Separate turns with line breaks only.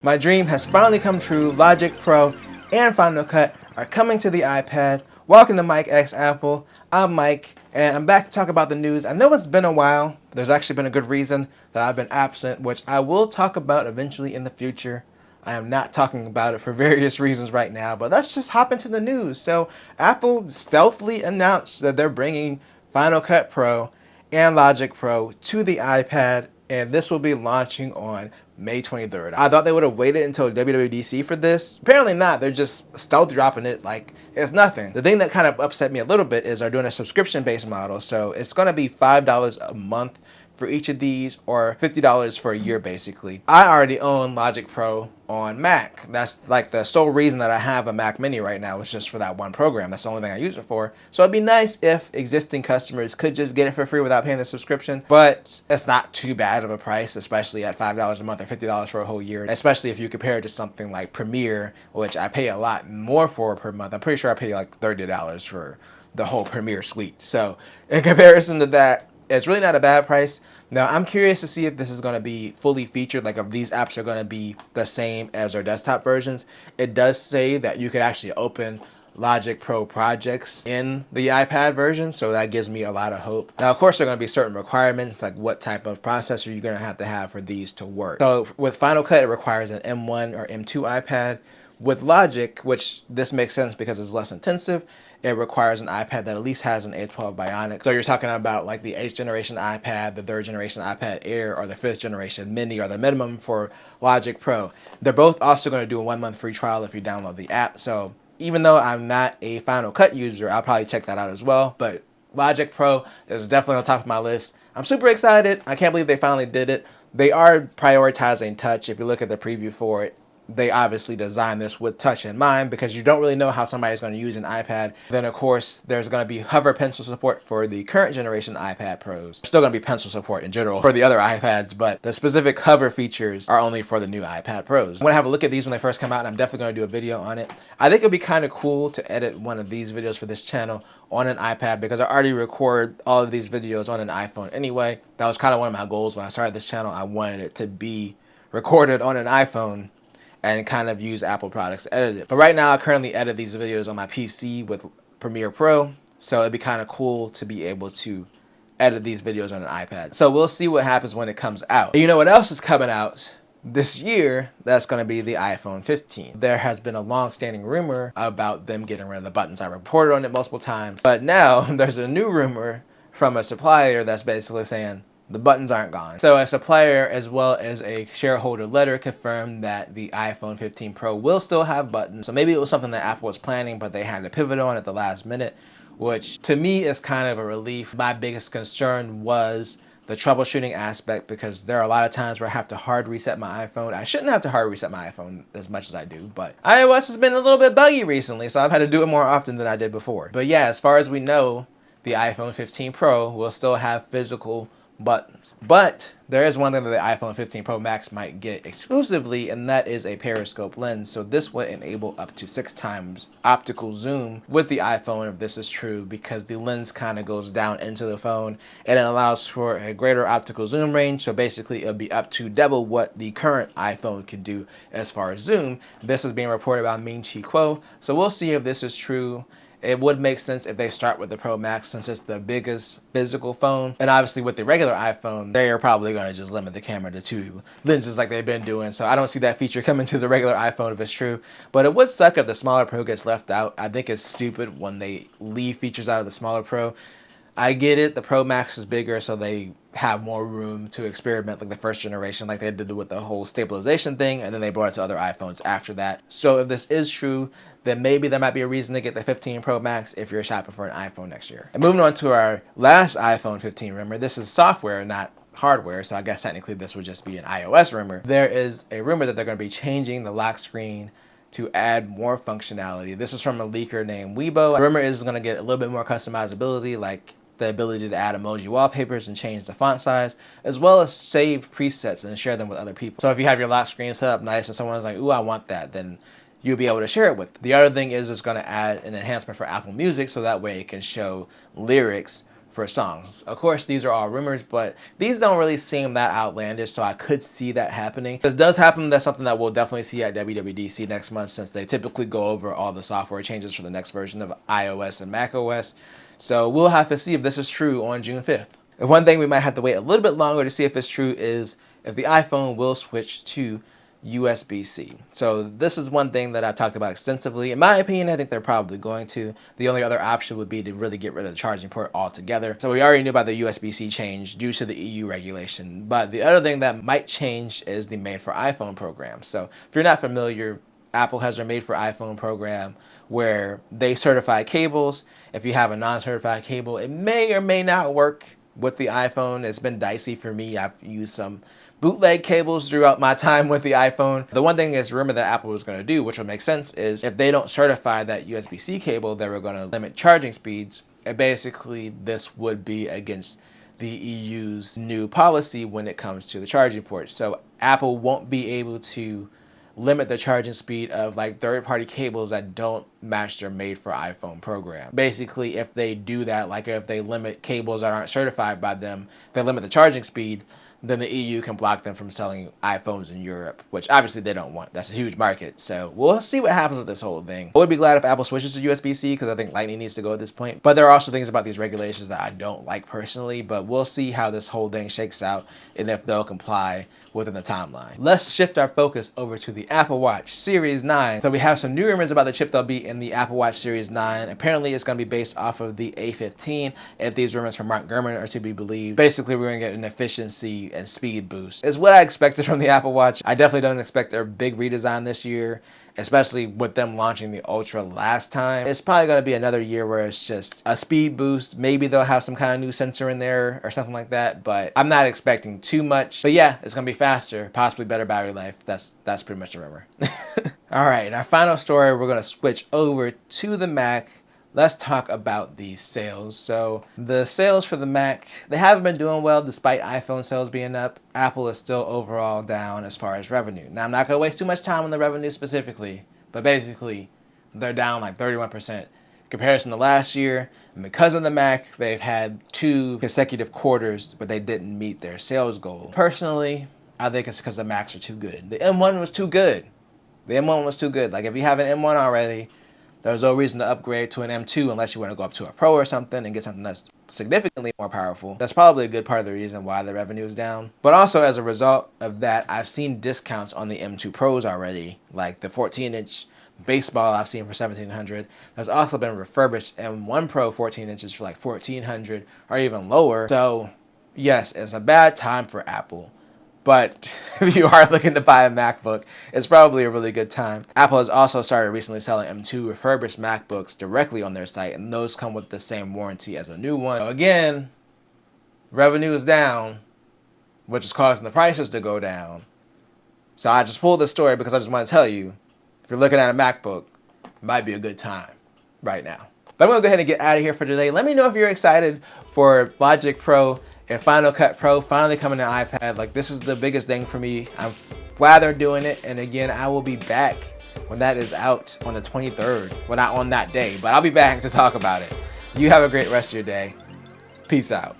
My dream has finally come true. Logic Pro and Final Cut are coming to the iPad. Welcome to Mike X Apple. I'm Mike, and I'm back to talk about the news. I know it's been a while. There's actually been a good reason that I've been absent, which I will talk about eventually in the future. I am not talking about it for various reasons right now, but let's just hop into the news. So, Apple stealthily announced that they're bringing Final Cut Pro and Logic Pro to the iPad, and this will be launching on May 23rd. I thought they would have waited until WWDC for this. Apparently not. They're just stealth dropping it like it's nothing. The thing that kind of upset me a little bit is they're doing a subscription-based model, so it's going to be $5 a month for each of these, or $50 for a year basically. I already own Logic Pro on Mac. That's like the sole reason that I have a Mac Mini right now, is just for that one program. That's the only thing I use it for. So it'd be nice if existing customers could just get it for free without paying the subscription, but it's not too bad of a price, especially at $5 a month or $50 for a whole year, especially if you compare it to something like Premiere, which I pay a lot more for per month. I'm pretty sure I pay like $30 for the whole Premiere suite. So in comparison to that, it's really not a bad price. Now, I'm curious to see if this is going to be fully featured, like if these apps are going to be the same as their desktop versions. It does say that you could actually open Logic Pro projects in the iPad version, so that gives me a lot of hope. Now, of course, there are going to be certain requirements, like what type of processor you're going to have for these to work. So with Final Cut, it requires an M1 or M2 iPad. With Logic, which this makes sense because it's less intensive, it requires an iPad that at least has an A12 Bionic. So you're talking about like the 8th generation iPad, the 3rd generation iPad Air, or the 5th generation Mini, or the minimum for Logic Pro. They're both also going to do a 1-month free trial if you download the app. So even though I'm not a Final Cut user, I'll probably check that out as well. But Logic Pro is definitely on top of my list. I'm super excited. I can't believe they finally did it. They are prioritizing touch. If you look at the preview for it, they obviously designed this with touch in mind, because you don't really know how somebody's going to use an iPad. Then, of course, there's going to be hover pencil support for the current generation iPad Pros. There's still going to be pencil support in general for the other iPads, but the specific hover features are only for the new iPad Pros. I'm going to have a look at these when they first come out, and I'm definitely going to do a video on it. I think it would be kind of cool to edit one of these videos for this channel on an iPad, because I already record all of these videos on an iPhone anyway. That was kind of one of my goals when I started this channel. I wanted it to be recorded on an iPhone and kind of use Apple products to edit it. But right now, I currently edit these videos on my PC with Premiere Pro, so it'd be kind of cool to be able to edit these videos on an iPad. So we'll see what happens when it comes out. And you know what else is coming out this year? That's going to be the iPhone 15. There has been a long-standing rumor about them getting rid of the buttons. I reported on it multiple times, but now there's a new rumor from a supplier that's basically saying the buttons aren't gone. So a supplier as well as a shareholder letter confirmed that the iPhone 15 Pro will still have buttons. So maybe it was something that Apple was planning, but they had to pivot on at the last minute, which to me is kind of a relief. My biggest concern was the troubleshooting aspect, because there are a lot of times where I have to hard reset my iPhone. I shouldn't have to hard reset my iPhone as much as I do, but iOS has been a little bit buggy recently, so I've had to do it more often than I did before. But yeah, as far as we know, the iPhone 15 Pro will still have physical buttons. But there is one thing that the iPhone 15 Pro Max might get exclusively, and that is a Periscope lens. So this would enable up to 6 times optical zoom with the iPhone, if this is true, because the lens kind of goes down into the phone and it allows for a greater optical zoom range. So basically it'll be up to double what the current iPhone can do as far as zoom. This is being reported by Ming Chi Kuo. So we'll see if this is true. It would make sense if they start with the Pro Max, since it's the biggest physical phone. And obviously with the regular iPhone, they are probably going to just limit the camera to 2 lenses like they've been doing. So I don't see that feature coming to the regular iPhone if it's true. But it would suck if the smaller Pro gets left out. I think it's stupid when they leave features out of the smaller Pro. I get it, the Pro Max is bigger, so they have more room to experiment like the first generation, like they did with the whole stabilization thing, and then they brought it to other iPhones after that. So if this is true, then maybe there might be a reason to get the 15 Pro Max if you're shopping for an iPhone next year. And moving on to our last iPhone 15 rumor. This is software, not hardware, so I guess technically this would just be an iOS rumor. There is a rumor that they're going to be changing the lock screen to add more functionality. This is from a leaker named Weibo. The rumor is going to get a little bit more customizability, like the ability to add emoji wallpapers and change the font size, as well as save presets and share them with other people. So if you have your lock screen set up nice and someone's like, ooh, I want that, then you'll be able to share it with. The other thing is it's going to add an enhancement for Apple Music, so that way it can show lyrics for songs. Of course, these are all rumors, but these don't really seem that outlandish, so I could see that happening. If this does happen, that's something that we'll definitely see at WWDC next month, since they typically go over all the software changes for the next version of iOS and macOS. So we'll have to see if this is true on June 5th. And one thing we might have to wait a little bit longer to see if it's true is if the iPhone will switch to USB-C. So this is one thing that I talked about extensively. In my opinion, I think they're probably going to. The only other option would be to really get rid of the charging port altogether. So we already knew about the USB-C change due to the EU regulation. But the other thing that might change is the Made for iPhone program. So if you're not familiar, Apple has their Made for iPhone program where they certify cables. If you have a non-certified cable, it may or may not work with the iPhone. It's been dicey for me. I've used some bootleg cables throughout my time with the iPhone. The one thing is rumor that Apple was going to do, which would make sense, is if they don't certify that USB-C cable, they were going to limit charging speeds. And basically, this would be against the EU's new policy when it comes to the charging port. So Apple won't be able to limit the charging speed of like third-party cables that don't match their Made for iPhone program. Basically, if they do that, like if they limit cables that aren't certified by them, if they limit the charging speed, then the EU can block them from selling iPhones in Europe, which obviously they don't want. That's a huge market. So we'll see what happens with this whole thing. I would be glad if Apple switches to USB-C because I think Lightning needs to go at this point. But there are also things about these regulations that I don't like personally, but we'll see how this whole thing shakes out and if they'll comply within the timeline. Let's shift our focus over to the Apple Watch Series 9. So we have some new rumors about the chip that'll be in the Apple Watch Series 9. Apparently it's going to be based off of the A15, if these rumors from Mark Gurman are to be believed. Basically, we're going to get an efficiency and speed boost. It's what I expected from the Apple Watch. I definitely don't expect a big redesign this year, especially with them launching the Ultra last time. It's probably going to be another year where it's just a speed boost. Maybe they'll have some kind of new sensor in there or something like that, but I'm not expecting too much. But yeah, it's going to be faster, possibly better battery life. That's pretty much the rumor. All right, in our final story, we're going to switch over to the Mac. Let's talk about the sales. So the sales for the Mac, they haven't been doing well despite iPhone sales being up. Apple is still overall down as far as revenue. Now, I'm not going to waste too much time on the revenue specifically, but basically they're down like 31% in comparison to last year. And because of the Mac, they've had 2 consecutive quarters where they didn't meet their sales goal. Personally, I think it's because the Macs are too good. The M1 was too good. The M1 was too good. Like if you have an M1 already, there's no reason to upgrade to an M2 unless you want to go up to a Pro or something and get something that's significantly more powerful. That's probably a good part of the reason why the revenue is down. But also as a result of that, I've seen discounts on the M2 Pros already, like the 14-inch baseball I've seen for $1,700. There's also been refurbished M1 Pro 14 inches for like $1,400 or even lower. So yes, it's a bad time for Apple. But if you are looking to buy a MacBook, it's probably a really good time. Apple has also started recently selling M2 refurbished MacBooks directly on their site, and those come with the same warranty as a new one. So again, revenue is down, which is causing the prices to go down. So I just pulled this story because I just want to tell you, if you're looking at a MacBook, it might be a good time right now. But I'm going to go ahead and get out of here for today. Let me know if you're excited for Logic Pro and Final Cut Pro finally coming to iPad. Like, this is the biggest thing for me. I'm glad they're doing it. And again, I will be back when that is out on the 23rd. Well, not on that day, but I'll be back to talk about it. You have a great rest of your day. Peace out.